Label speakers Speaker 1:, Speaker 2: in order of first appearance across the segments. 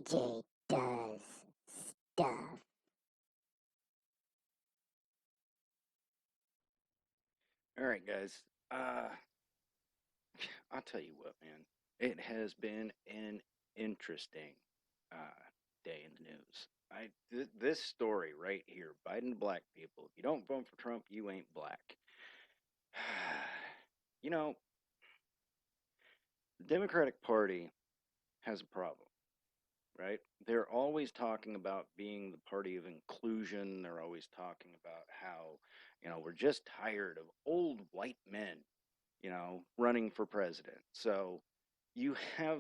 Speaker 1: DJ does stuff.
Speaker 2: All right, guys. Uh, I'll tell you what, man. It has been an interesting day in the news. This story right here, Biden to black people. If you don't vote for Trump, you ain't black. You know, the Democratic Party has a problem, right? They're always talking about being the party of inclusion. They're always talking about how, we're just tired of old white men running for president. So you have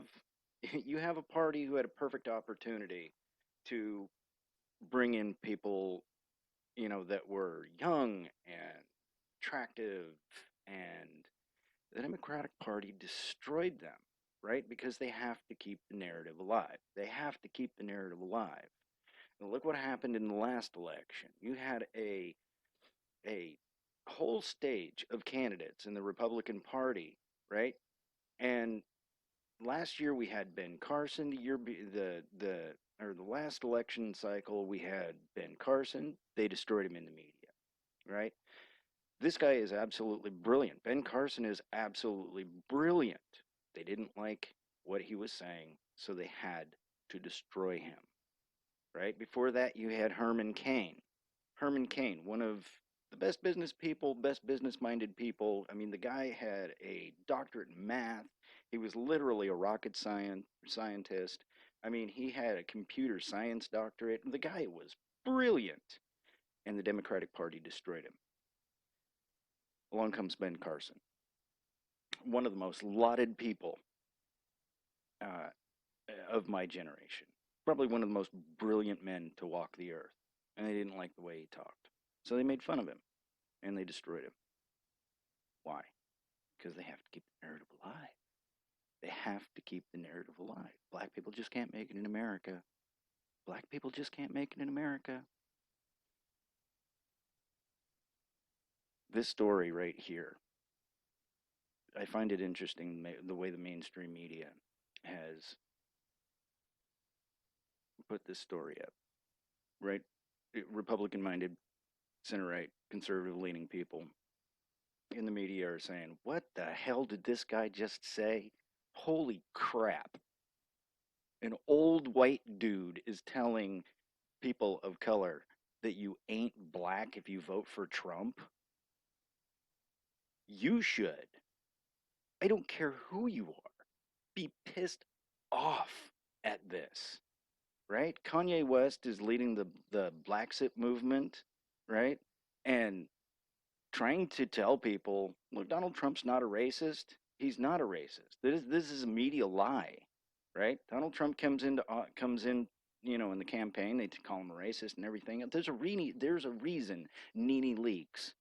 Speaker 2: you have a party who had a perfect opportunity to bring in people, that were young and attractive, and the Democratic Party destroyed them, right? Because they have to keep the narrative alive. They have to keep the narrative alive. And look what happened in the last election. You had a whole stage of candidates in the Republican Party, right? And last year we had Ben Carson. The last election cycle we had Ben Carson. They destroyed him in the media, right? This guy is absolutely brilliant. Ben Carson is absolutely brilliant. They didn't like what he was saying, so they had to destroy him, right? Before that, you had Herman Cain. Herman Cain, one of the best business people, best business minded people. I mean, the guy had a doctorate in math. He was literally a rocket scientist. I mean, he had a computer science doctorate. The guy was brilliant. And the Democratic Party destroyed him. Along comes Ben Carson, one of the most lauded people uh, of my generation. Probably one of the most brilliant men to walk the earth. And they didn't like the way he talked. So they made fun of him and they destroyed him. Why? Because they have to keep the narrative alive. They have to keep the narrative alive. Black people just can't make it in America. Black people just can't make it in America. This story right here, I find it interesting the way the mainstream media has put this story up, right? Republican minded, center right, conservative leaning people in the media are saying, what the hell did this guy just say? Holy crap. An old white dude is telling people of color that you ain't black if you vote for Trump. You should. I don't care who you are. Be pissed off at this, right? Kanye West is leading the Blaxit movement, right? And trying to tell people, look, Donald Trump's not a racist. He's not a racist. This is a media lie, right? Donald Trump comes in, in the campaign. They call him a racist and everything. There's a reason Nene Leakes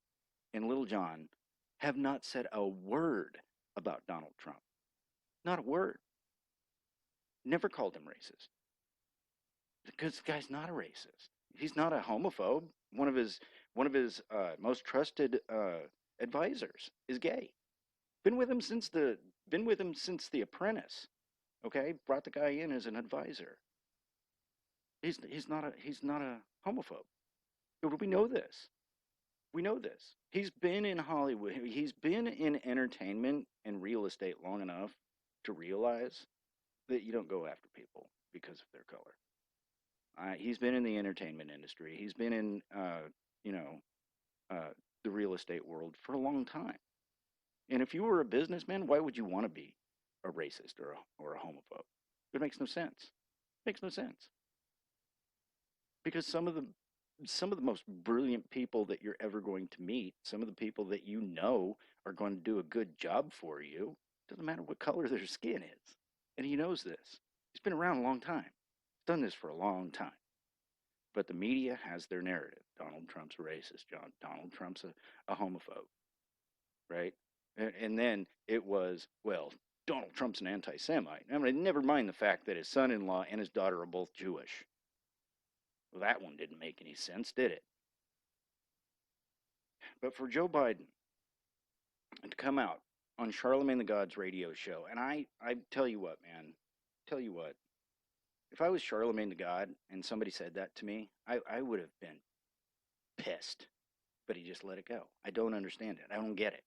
Speaker 2: and Little John have not said a word about Donald Trump. Not a word. Never called him racist because the guy's not a racist. He's not a homophobe. One of his most trusted advisors is gay. Been with him since the Apprentice. Okay, brought the guy in as an advisor. He's not a homophobe. We know this. We know this. He's been in Hollywood. He's been in entertainment and real estate long enough to realize that you don't go after people because of their color. He's been in the entertainment industry. He's been in, you know, the real estate world for a long time. And if you were a businessman, why would you want to be a racist or a homophobe? It makes no sense. It makes no sense because some of the most brilliant people that you're ever going to meet, some of the people that you know are going to do a good job for you, doesn't matter what color their skin is. And he knows this. He's been around a long time. He's done this for a long time. But the media has their narrative. Donald Trump's a racist. Donald Trump's a homophobe, right? And then it was, well, Donald Trump's an anti Semite. I mean, never mind the fact that his son in law and his daughter are both Jewish. Well, that one didn't make any sense, did it? But for Joe Biden to come out on Charlemagne the God's radio show, and I tell you what, man, tell you what, If I was Charlemagne the God and somebody said that to me, I would have been pissed. But he just let it go. I don't understand it. I don't get it.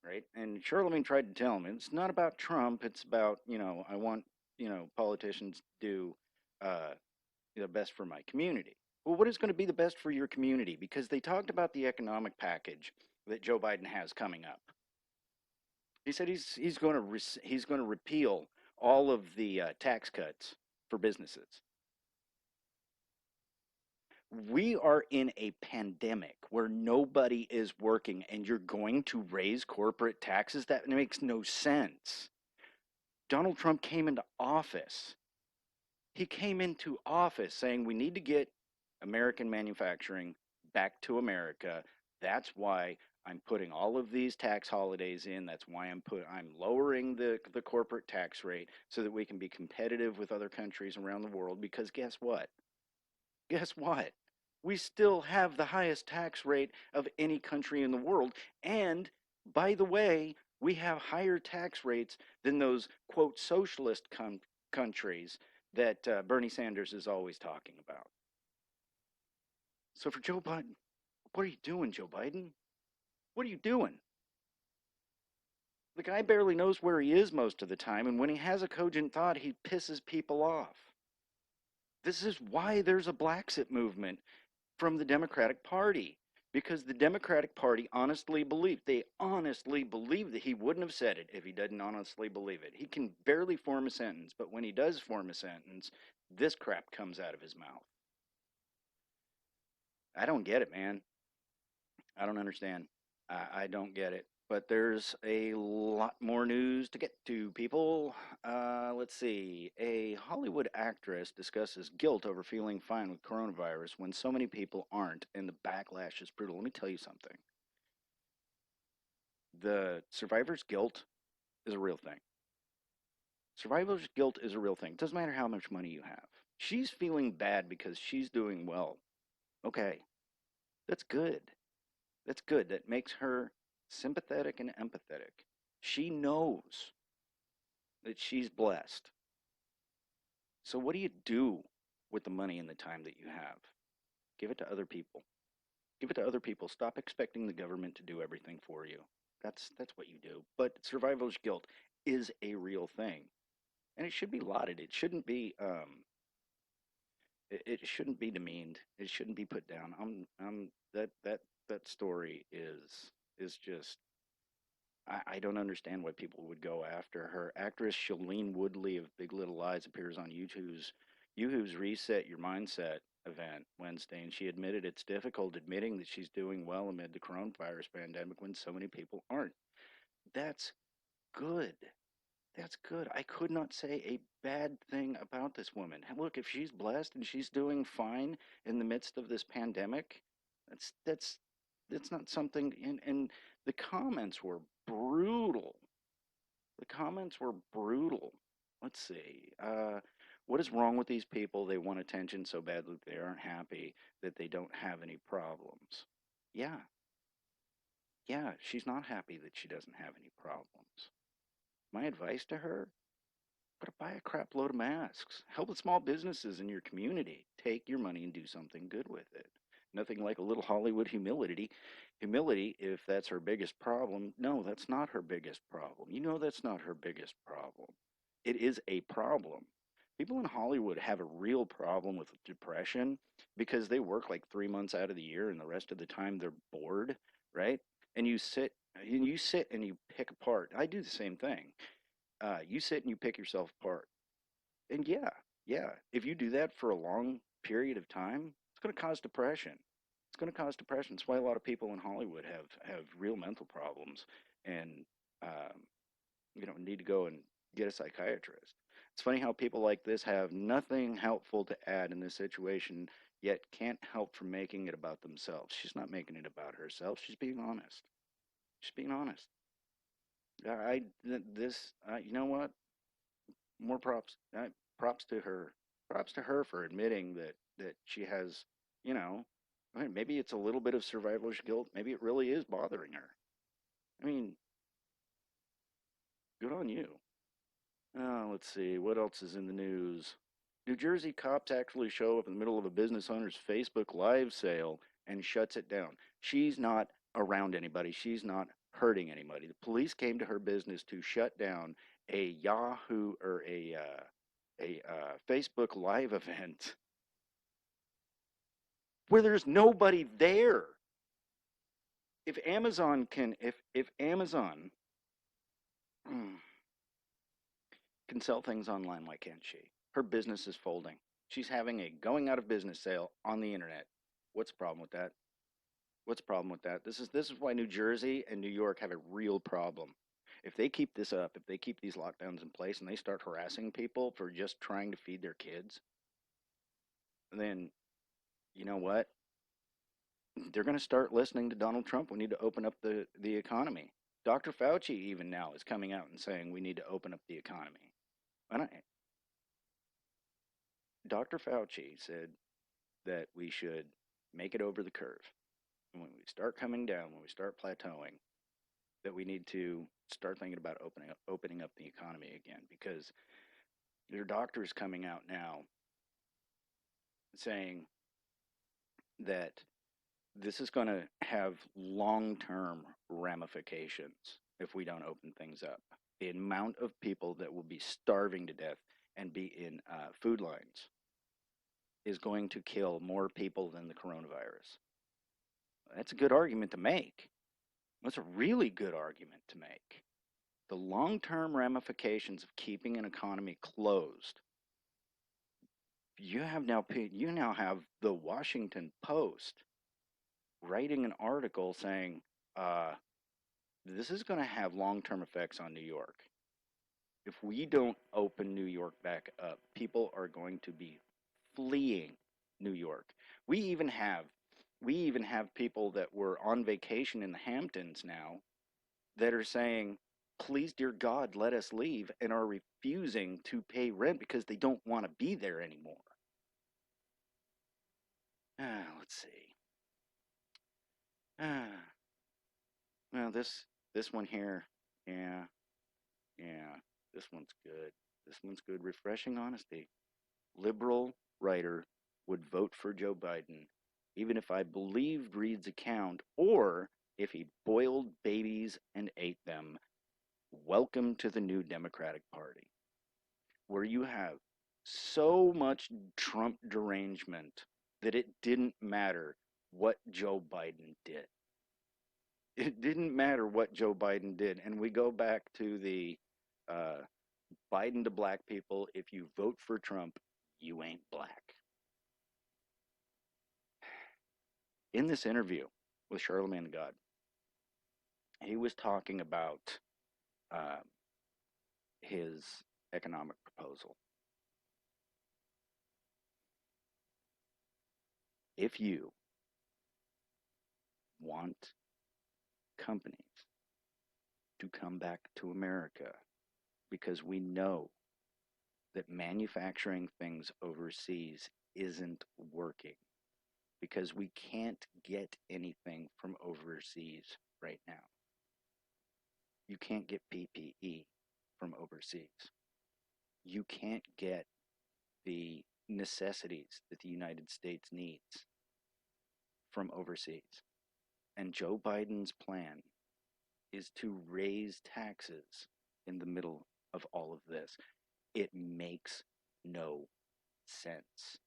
Speaker 2: Right? And Charlemagne tried to tell him it's not about Trump. It's about, I want, politicians to do uh, the best for my community. Well, what is going to be the best for your community? Because they talked about the economic package that Joe Biden has coming up. He said he's going to he's going to repeal all of the tax cuts for businesses. We are in a pandemic where nobody is working, and you're going to raise corporate taxes? That makes no sense. Donald Trump came into office. He came into office saying we need to get American manufacturing back to America. That's why I'm putting all of these tax holidays in. That's why I'm lowering the corporate tax rate so that we can be competitive with other countries around the world, because guess what? Guess what? We still have the highest tax rate of any country in the world. And by the way, we have higher tax rates than those, quote, socialist countries that Bernie Sanders is always talking about. So for Joe Biden, what are you doing, Joe Biden? What are you doing? The guy barely knows where he is most of the time, and when he has a cogent thought, he pisses people off. This is why there's a Blaxit movement from the Democratic Party, because the Democratic Party they honestly believe that he wouldn't have said it if he didn't honestly believe it. He can barely form a sentence, but when he does form a sentence, this crap comes out of his mouth. I don't get it, man. I don't understand. I don't get it. But there's a lot more news to get to, people. Let's see. A Hollywood actress discusses guilt over feeling fine with coronavirus when so many people aren't, and the backlash is brutal. Let me tell you something. The survivor's guilt is a real thing. Survivor's guilt is a real thing. It doesn't matter how much money you have. She's feeling bad because she's doing well. Okay, that's good. That's good. That makes her sympathetic and empathetic. She knows that she's blessed. So what do you do with the money and the time that you have? Give it to other people. Give it to other people. Stop expecting the government to do everything for you. That's what you do. But survivor's guilt is a real thing, and it should be lauded. It shouldn't be demeaned. It shouldn't be put down. That story is just, I don't understand why people would go after her. Actress Shailene Woodley of Big Little Lies appears on YouTube's Reset Your Mindset event Wednesday, and she admitted it's difficult admitting that she's doing well amid the coronavirus pandemic when so many people aren't. That's good. That's good. I could not say a bad thing about this woman. Look, if she's blessed and she's doing fine in the midst of this pandemic, that's that's that's not something. And the comments were brutal. The comments were brutal. Let's see. What is wrong with these people? They want attention so badly that they aren't happy that they don't have any problems. Yeah, yeah, she's not happy that she doesn't have any problems. My advice to her: but buy a crap load of masks. Help the small businesses in your community. Take your money and do something good with it. Nothing like a little Hollywood humility. Humility, if that's her biggest problem. No, that's not her biggest problem. You know that's not her biggest problem. It is a problem. People in Hollywood have a real problem with depression because they work like 3 months out of the year and the rest of the time they're bored, right? And you sit and you pick apart. I do the same thing. You sit and you pick yourself apart. And yeah, yeah, if you do that for a long period of time, it's going to cause depression. It's going to cause depression. That's why a lot of people in Hollywood have real mental problems and um, need to go and get a psychiatrist. It's funny how people like this have nothing helpful to add in this situation, yet can't help from making it about themselves. She's not making it about herself. She's being honest. She's being honest. You know what? More props. Props to her. Props to her for admitting that she has, you know, I mean, maybe it's a little bit of survivor's guilt. Maybe it really is bothering her. I mean, good on you. Let's see what else is in the news. New Jersey cops actually show up in the middle of a business owner's Facebook Live sale and shuts it down. She's not around anybody. She's not hurting anybody. The police came to her business to shut down a Yahoo or a Facebook Live event where there's nobody there. If Amazon if Amazon can sell things online, why can't she? Her business is folding. She's having a going out of business sale on the internet. What's the problem with that? What's the problem with that? This is why New Jersey and New York have a real problem. If they keep this up, if they keep these lockdowns in place and they start harassing people for just trying to feed their kids, then you know what? They're going to start listening to Donald Trump. We need to open up the economy. Dr. Fauci even now is coming out and saying we need to open up the economy. Dr. Fauci said that we should make it over the curve. And when we start coming down, when we start plateauing, that we need to start thinking about opening up the economy again, because there are doctors coming out now saying that this is going to have long-term ramifications if we don't open things up. The amount of people that will be starving to death and be in food lines is going to kill more people than the coronavirus. That's a good argument to make. That's a really good argument to make. The long-term ramifications of keeping an economy closed. You now have the Washington Post writing an article saying this is going to have long-term effects on New York. If we don't open New York back up, people are going to be fleeing New York. We even have people that were on vacation in the Hamptons now that are saying, please, dear God, let us leave, and are refusing to pay rent because they don't want to be there anymore. Let's see. Well, this one here, yeah, this one's good. This one's good. Refreshing honesty. Liberal writer would vote for Joe Biden, even if I believed Reid's account, or if he boiled babies and ate them. Welcome to the new Democratic Party, where you have so much Trump derangement that it didn't matter what Joe Biden did. It didn't matter what Joe Biden did. And we go back to the Biden to black people, if you vote for Trump, you ain't black. In this interview with Charlemagne the God, he was talking about his economic proposal. If you want companies to come back to America, because we know that manufacturing things overseas isn't working, because we can't get anything from overseas right now. You can't get PPE from overseas. You can't get the necessities that the United States needs from overseas. And Joe Biden's plan is to raise taxes in the middle of all of this. It makes no sense.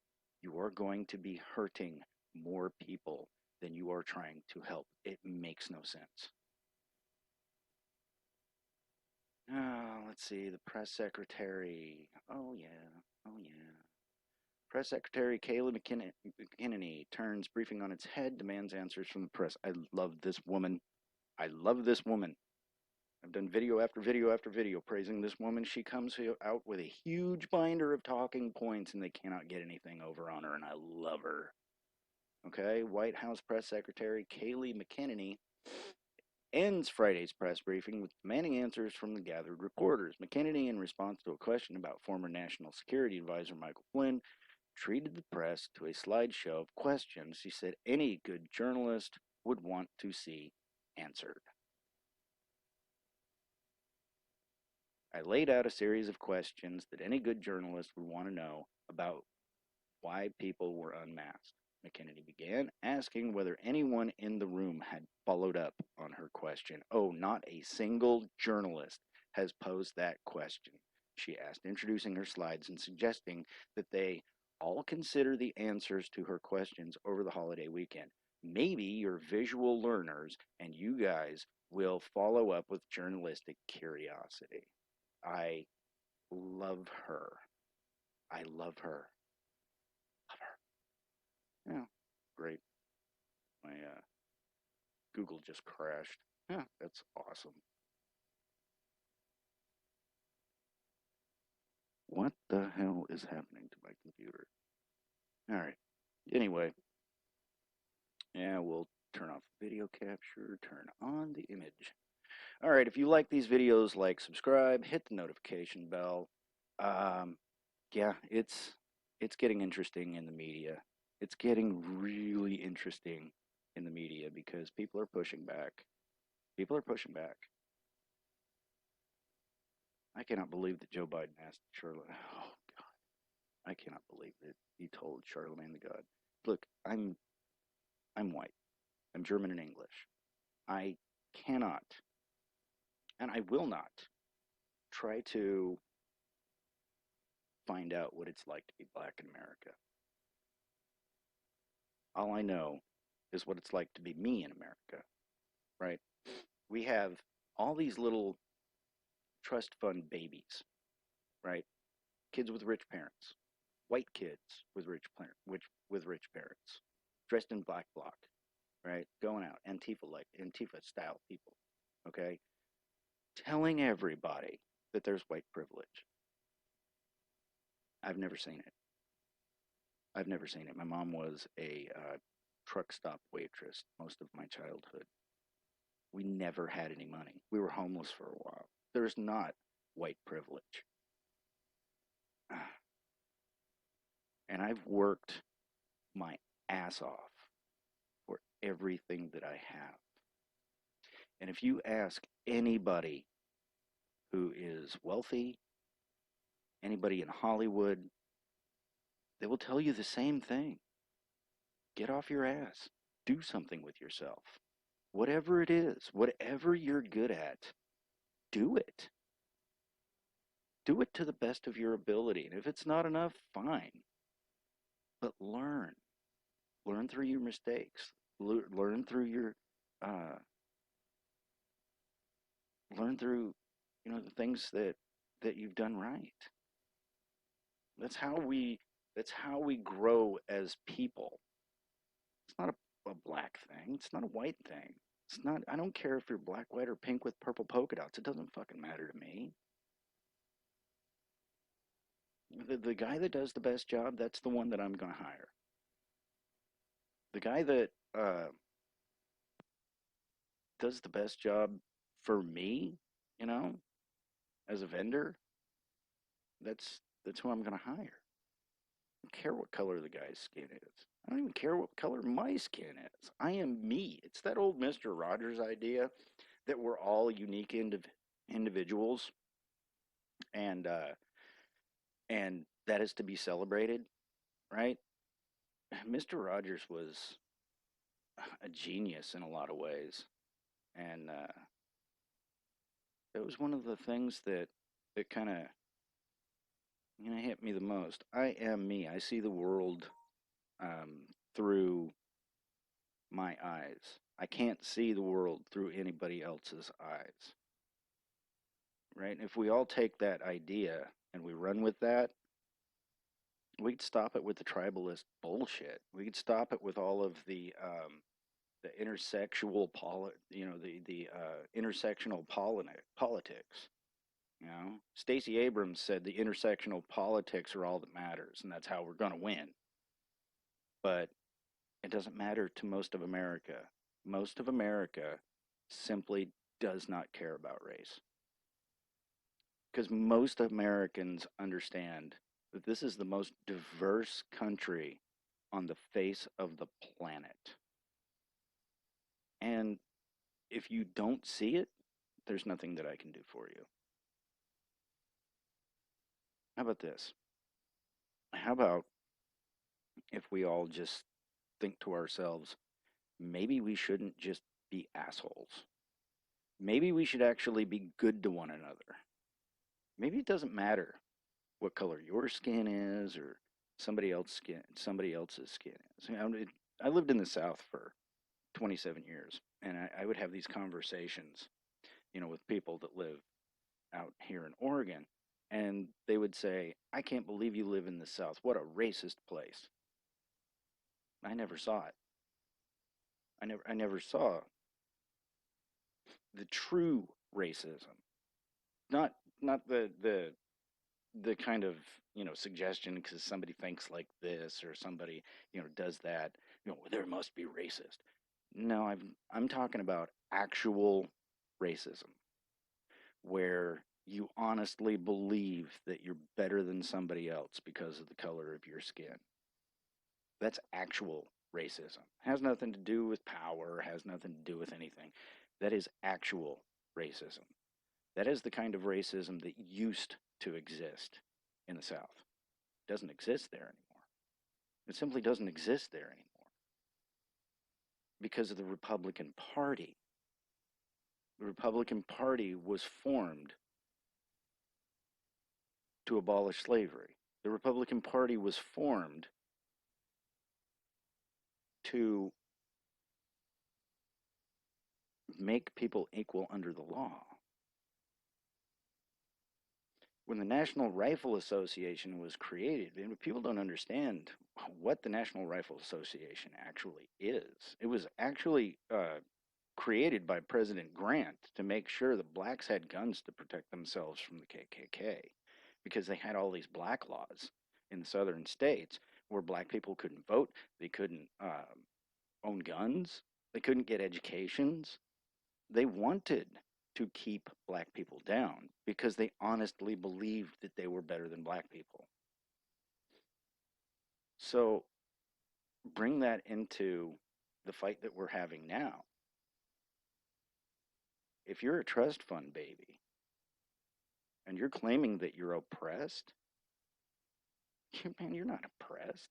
Speaker 2: You are going to be hurting more people than you are trying to help. It makes no sense. Let's see, the press secretary. Oh yeah. Press Secretary Kayleigh McEnany turns briefing on its head, demands answers from the press. I love this woman. I've done video after video after video praising this woman. She comes out with a huge binder of talking points, and they cannot get anything over on her, and I love her. Okay, White House Press Secretary Kayleigh McEnany ends Friday's press briefing with demanding answers from the gathered reporters. McEnany, in response to a question about former National Security Advisor Michael Flynn, treated the press to a slideshow of questions she said any good journalist would want to see answered. I laid out a series of questions that any good journalist would want to know about why people were unmasked. McKennedy began, asking whether anyone in the room had followed up on her question. Oh, not a single journalist has posed that question, she asked, introducing her slides and suggesting that they all consider the answers to her questions over the holiday weekend. Maybe you're visual learners and you guys will follow up with journalistic curiosity. I love her. I love her. Love her. Yeah, great. My Google just crashed. Yeah, that's awesome. What the hell is happening to my computer? All right. Anyway, yeah, we'll turn off video capture, turn on the image. All right, if you like these videos, like, subscribe, hit the notification bell. Yeah, it's getting interesting in the media. It's getting really interesting in the media because people are pushing back. People are pushing back. I cannot believe that Joe Biden asked Charlotte. Oh God, I cannot believe that he told Charlemagne the God, "Look, I'm white. I'm German and English. I cannot, and I will not, try to find out what it's like to be black in America. All I know is what it's like to be me in America, right? We have all these little trust fund babies, right? Kids with rich parents, white kids with rich parents, dressed in black bloc, right? Going out, Antifa style people, okay? Telling everybody that there's white privilege. I've never seen it. I've never seen it. My mom was a truck stop waitress most of my childhood. We never had any money. We were homeless for a while. There's not white privilege. And I've worked my ass off for everything that I have. And if you ask anybody who is wealthy, anybody in Hollywood, they will tell you the same thing. Get off your ass. Do something with yourself. Whatever it is, whatever you're good at, do it. Do it to the best of your ability. And if it's not enough, fine. But learn. Learn through your mistakes. Learn through your learn through, the things that you've done right. That's how we grow as people. It's not a black thing. It's not a white thing. It's not. I don't care if you're black, white, or pink with purple polka dots. It doesn't fucking matter to me. The guy that does the best job, that's the one that I'm going to hire. The guy that does the best job for me, as a vendor, that's who I'm going to hire. I don't care what color the guy's skin is. I don't even care what color my skin is. I am me. It's that old Mr. Rogers idea that we're all unique individuals, and that is to be celebrated, right? Mr. Rogers was a genius in a lot of ways, and it was one of the things that kind of hit me the most. I am me. I see the world through my eyes. I can't see the world through anybody else's eyes. Right? If we all take that idea and we run with that, we could stop it with the tribalist bullshit. We could stop it with all of the intersexual intersectional politics. Stacey Abrams said the intersectional politics are all that matters, and that's how we're going to win. But it doesn't matter to most of America. Most of America simply does not care about race. Because most Americans understand that this is the most diverse country on the face of the planet. And if you don't see it, there's nothing that I can do for you. How about this? How about if we all just think to ourselves, maybe we shouldn't just be assholes. Maybe we should actually be good to one another. Maybe it doesn't matter what color your skin is or somebody else's skin is. I lived in the South for 27 years, and I would have these conversations, with people that live out here in Oregon, and they would say, "I can't believe you live in the South. What a racist place." I never saw it. I never saw the true racism. Not the kind of, suggestion because somebody thinks like this or somebody, does that, there must be racist. No, I'm talking about actual racism where you honestly believe that you're better than somebody else because of the color of your skin. That's actual racism. Has nothing to do with power, has nothing to do with anything. That is actual racism. That is the kind of racism that used to exist in the South. It doesn't exist there anymore. It simply doesn't exist there anymore because of the Republican Party. The Republican Party was formed to abolish slavery. The Republican Party was formed to make people equal under the law. When the National Rifle Association was created, and people don't understand what the National Rifle Association actually is. It was actually created by President Grant to make sure that blacks had guns to protect themselves from the KKK because they had all these black laws in the southern states where black people couldn't vote, they couldn't own guns, they couldn't get educations. They wanted to keep black people down because they honestly believed that they were better than black people. So bring that into the fight that we're having now. If you're a trust fund baby and you're claiming that you're oppressed, man, you're not oppressed,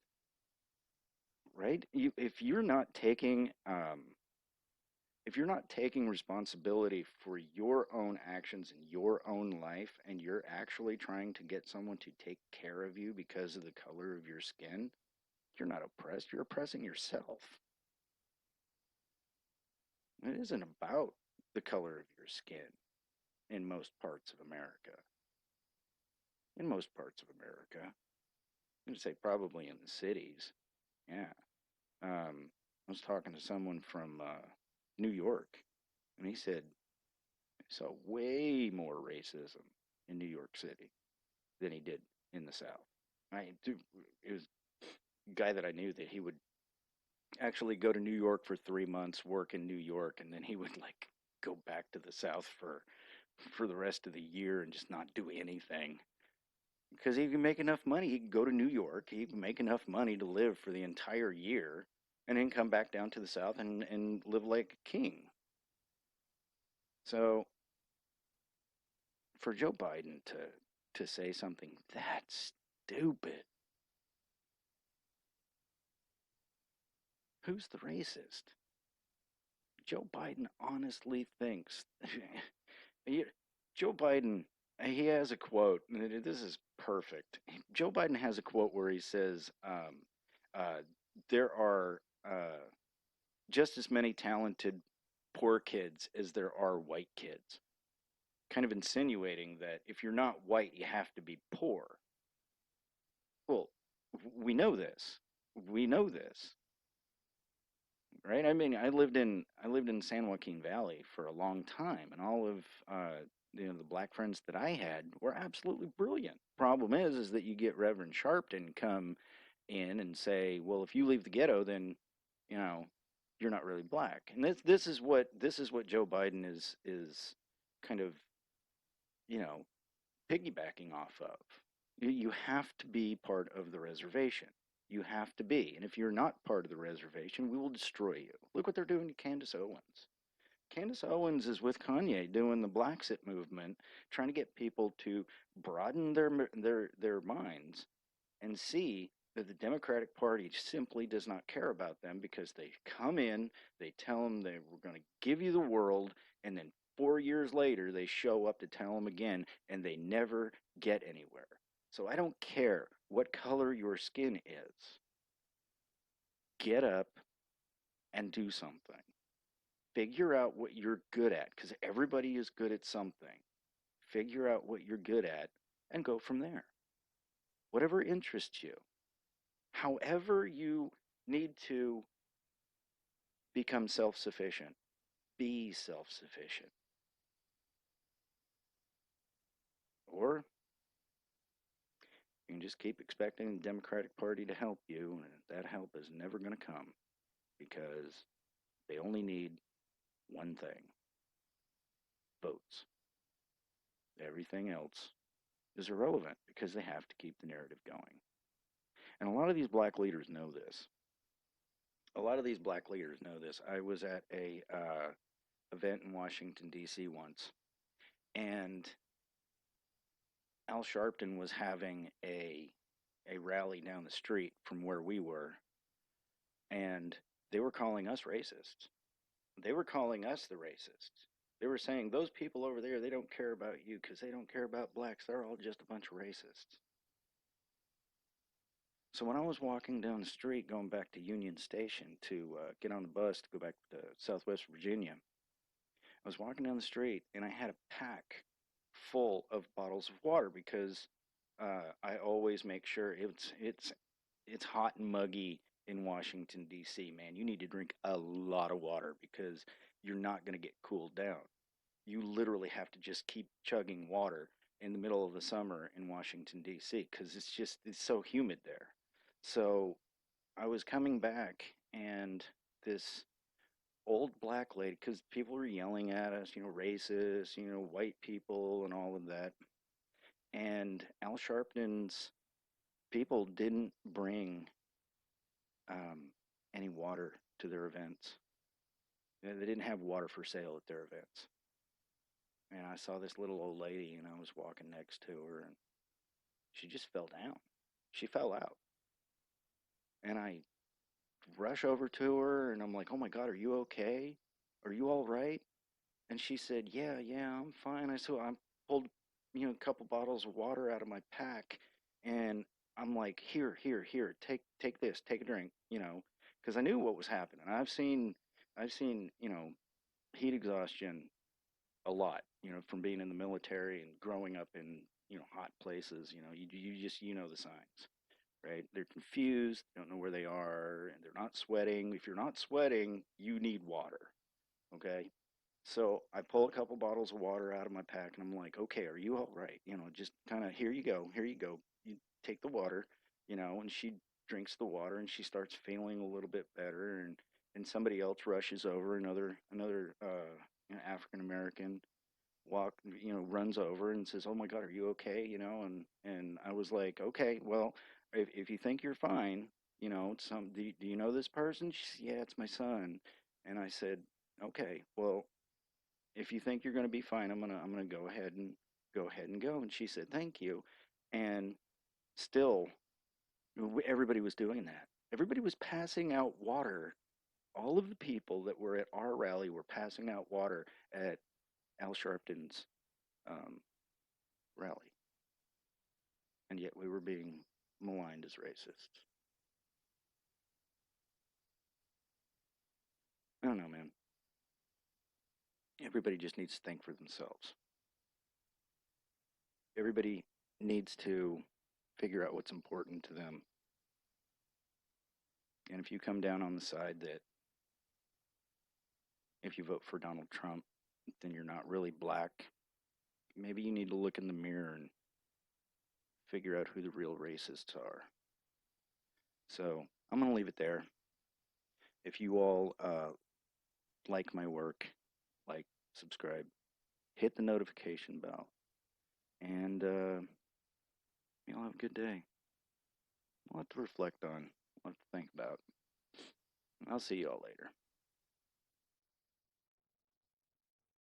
Speaker 2: right? If you're not taking responsibility for your own actions in your own life and you're actually trying to get someone to take care of you because of the color of your skin, you're not oppressed. You're oppressing yourself. It isn't about the color of your skin in most parts of America. In most parts of America. I'm going to say probably in the cities. Yeah. I was talking to someone from New York, and he said he saw way more racism in New York City than he did in the South. It was a guy that I knew that he would actually go to New York for 3 months, work in New York, and then he would like go back to the South for the rest of the year and just not do anything. Because he can make enough money, he can go to New York, he can make enough money to live for the entire year, and then come back down to the South and live like a king. So for Joe Biden to say something that stupid, who's the racist? Joe Biden honestly thinks Joe Biden, he has a quote. This is perfect. Joe Biden has a quote where he says, there are just as many talented poor kids as there are white kids. Kind of insinuating that if you're not white, you have to be poor. Well, we know this. We know this, right? I mean, I lived in San Joaquin Valley for a long time, and all of the black friends that I had were absolutely brilliant. Problem is that you get Reverend Sharpton come in and say, well, if you leave the ghetto, then you know you're not really black. And this is what Joe Biden is kind of you know piggybacking off of. You have to be part of the reservation. You have to be. And if you're not part of the reservation, we will destroy you. Look what they're doing to Candace Owens. Candace Owens is with Kanye doing the Blacksit movement, trying to get people to broaden their minds and see that the Democratic Party simply does not care about them because they come in, they tell them they were going to give you the world, and then 4 years later they show up to tell them again, and they never get anywhere. So I don't care what color your skin is. Get up and do something. Figure out what you're good at because everybody is good at something. Figure out what you're good at and go from there. Whatever interests you. However, you need to become self sufficient, be self sufficient. Or you can just keep expecting the Democratic Party to help you, and that help is never going to come because they only need one thing: votes. Everything else is irrelevant because they have to keep the narrative going. And a lot of these black leaders know this. A lot of these black leaders know this. I was at a event in Washington D.C. once, and Al Sharpton was having a rally down the street from where we were, and they were calling us racists. They were calling us the racists. They were saying those people over there, they don't care about you because they don't care about blacks. They're all just a bunch of racists. So when I was walking down the street going back to Union Station to get on the bus to go back to Southwest Virginia, I was walking down the street and I had a pack full of bottles of water because I always make sure it's hot and muggy in Washington D.C. Man, you need to drink a lot of water because you're not going to get cooled down. You literally have to just keep chugging water in the middle of the summer in Washington D.C. because it's so humid there. So I was coming back and this old black lady, because people were yelling at us, racist, white people and all of that. And Al Sharpton's people didn't bring any water to their events. They didn't have water for sale at their events. And I saw this little old lady, and I was walking next to her, and she just fell down. She fell out. And I rush over to her, and I'm like, "Oh my God, are you okay? Are you all right?" And she said, "Yeah, I'm fine." I pulled, a couple bottles of water out of my pack, and I'm like, "Here, take this, take a drink," because I knew what was happening. I've seen, heat exhaustion a lot, from being in the military and growing up in, hot places. You know the signs, right? They're confused, don't know where they are, and they're not sweating. If you're not sweating, you need water, okay? So I pull a couple bottles of water out of my pack and I'm like, "Okay, are you all right? Just kind of, here you go, here you go. You take the water, and she drinks the water and she starts feeling a little bit better, and somebody else rushes over, another African American runs over and says, "Oh my God, are you okay?" And I was like, "Okay, well, if you think you're fine, do you know this person?" She said, "Yeah, it's my son." And I said, "Okay, well, if you think you're going to be fine, I'm gonna go ahead and go." And she said, "Thank you." And still, everybody was doing that. Everybody was passing out water. All of the people that were at our rally were passing out water at Al Sharpton's um, rally, and yet we were being maligned as racists. I don't know, man. Everybody just needs to think for themselves. Everybody needs to figure out what's important to them. And if you come down on the side that if you vote for Donald Trump, then you're not really black, maybe you need to look in the mirror and figure out who the real racists are. So I'm going to leave it there. If you all like my work, like, subscribe, hit the notification bell, and you'll have a good day. A lot to reflect on, a lot to think about. I'll see you all later.